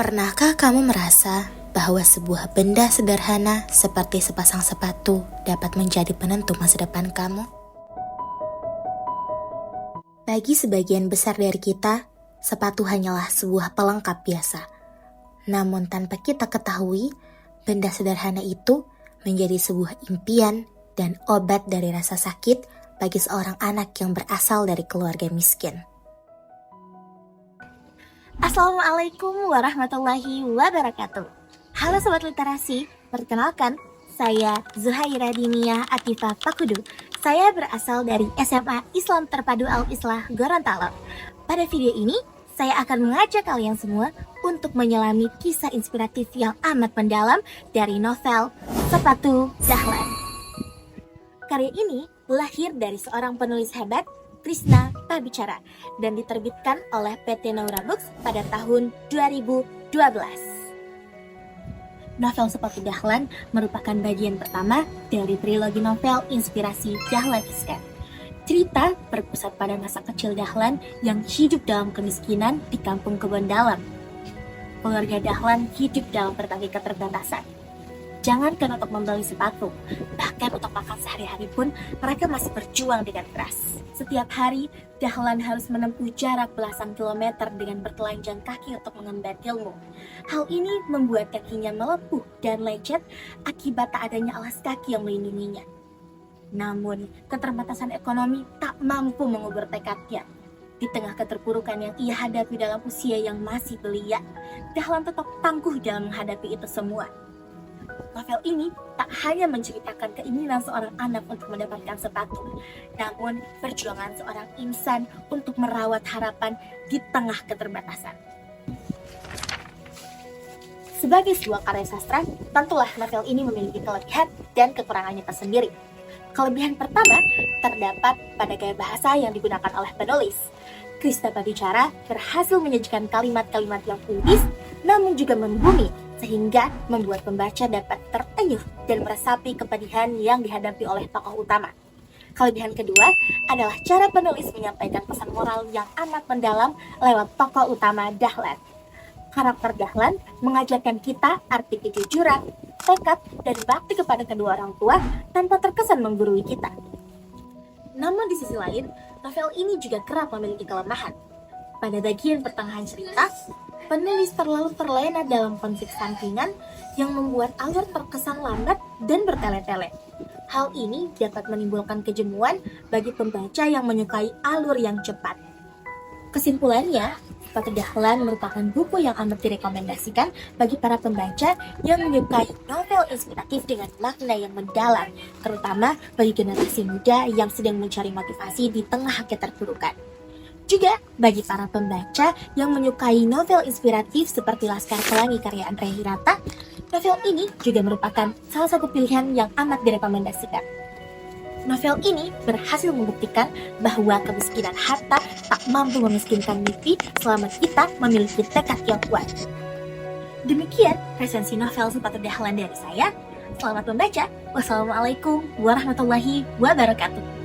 Pernahkah kamu merasa bahwa sebuah benda sederhana seperti sepasang sepatu dapat menjadi penentu masa depan kamu? Bagi sebagian besar dari kita, sepatu hanyalah sebuah pelengkap biasa. Namun tanpa kita ketahui, benda sederhana itu menjadi sebuah impian dan obat dari rasa sakit bagi seorang anak yang berasal dari keluarga miskin. Assalamualaikum warahmatullahi wabarakatuh. Halo Sobat Literasi, perkenalkan, saya Zuhaira Diniyah Atifah Pakudu. Saya berasal dari SMA Islam Terpadu Al-Islah Gorontalo. Pada video ini, saya akan mengajak kalian semua untuk menyelami kisah inspiratif yang amat mendalam dari novel Sepatu Dahlan. Karya ini lahir dari seorang penulis hebat, Krishna Pabicara, dan diterbitkan oleh PT Naura Books pada tahun 2012. Novel Sepatu Dahlan merupakan bagian pertama dari trilogi novel inspirasi Dahlan Iskan. Cerita berpusat pada masa kecil Dahlan yang hidup dalam kemiskinan di kampung Kebon Dalam. Keluarga Dahlan hidup dalam berbagai keterbatasan. Jangankan untuk membeli sepatu, bahkan untuk makan sehari-hari pun mereka masih berjuang dengan keras. Setiap hari, Dahlan harus menempuh jarak belasan kilometer dengan bertelanjang kaki untuk mengemban ilmu. Hal ini membuat kakinya melepuh dan lecet akibat tak adanya alas kaki yang melindunginya. Namun, keterbatasan ekonomi tak mampu mengubur tekadnya. Di tengah keterpurukan yang ia hadapi dalam usia yang masih belia, Dahlan tetap tangguh dalam menghadapi itu semua. Novel ini tak hanya menceritakan keinginan seorang anak untuk mendapatkan sepatu, namun perjuangan seorang insan untuk merawat harapan di tengah keterbatasan. Sebagai sebuah karya sastra, tentulah novel ini memiliki kelebihan dan kekurangannya tersendiri. Kelebihan pertama terdapat pada gaya bahasa yang digunakan oleh penulis. Krishna Pabicara berhasil menyajikan kalimat-kalimat yang puitis, namun juga membumi, sehingga membuat pembaca dapat terenyuh dan meresapi kepedihan yang dihadapi oleh tokoh utama. Kelebihan kedua adalah cara penulis menyampaikan pesan moral yang amat mendalam lewat tokoh utama Dahlan. Karakter Dahlan mengajarkan kita arti kejujuran, tekad, dan bakti kepada kedua orang tua tanpa terkesan menggurui kita. Namun di sisi lain, novel ini juga kerap memiliki kelemahan. Pada bagian pertengahan cerita, penulis terlalu terlena dalam konflik sampingan yang membuat alur terkesan lambat dan bertele-tele. Hal ini dapat menimbulkan kejenuhan bagi pembaca yang menyukai alur yang cepat. Kesimpulannya, Sepatu Dahlan merupakan buku yang amat direkomendasikan bagi para pembaca yang menyukai novel inspiratif dengan makna yang mendalam, terutama bagi generasi muda yang sedang mencari motivasi di tengah keterpurukan. Juga bagi para pembaca yang menyukai novel inspiratif seperti Laskar Pelangi karya Andrea Hirata, novel ini juga merupakan salah satu pilihan yang amat direkomendasikan. Novel ini berhasil membuktikan bahwa kemiskinan harta tak mampu memiskinkan mimpi selama kita memiliki tekad yang kuat. Demikian resensi novel Sepatu Dahlan dari saya. Selamat membaca. Wassalamualaikum warahmatullahi wabarakatuh.